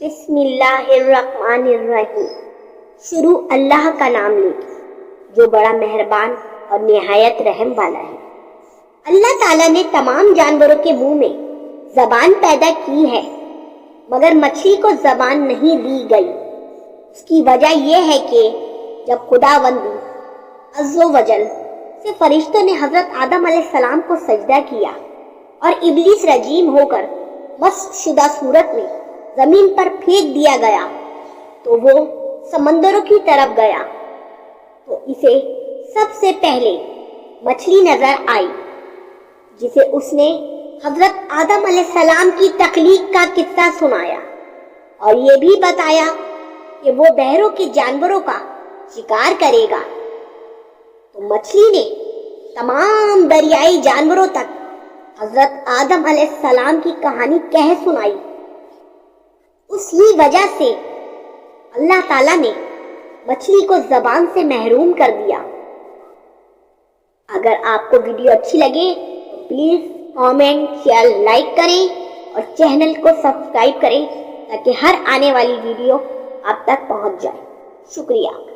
بسم اللہ الرحمن الرحیم۔ شروع اللہ کا نام لے کے جو بڑا مہربان اور نہایت رحم والا ہے۔ اللہ تعالیٰ نے تمام جانوروں کے منہ میں زبان پیدا کی ہے، مگر مچھلی کو زبان نہیں دی گئی۔ اس کی وجہ یہ ہے کہ جب خداوند عز و جل سے فرشتوں نے حضرت آدم علیہ السلام کو سجدہ کیا اور ابلیس رجیم ہو کر مسخ شدہ صورت میں زمین پر پھینک دیا گیا تو وہ سمندروں کی طرف گیا، تو اسے سب سے پہلے مچھلی نظر آئی، جسے اس نے حضرت آدم علیہ السلام کی تخلیق کا قصہ سنایا اور یہ بھی بتایا کہ وہ بحروں کے جانوروں کا شکار کرے گا۔ تو مچھلی نے تمام دریائی جانوروں تک حضرت آدم علیہ السلام کی کہانی کہہ سنائی۔ اسی وجہ سے اللہ تعالیٰ نے مچھلی کو زبان سے محروم کر دیا۔ اگر آپ کو ویڈیو اچھی لگے تو پلیز کامنٹ، شیئر، لائک کریں اور چینل کو سبسکرائب کریں تاکہ ہر آنے والی ویڈیو آپ تک پہنچ جائے۔ شکریہ۔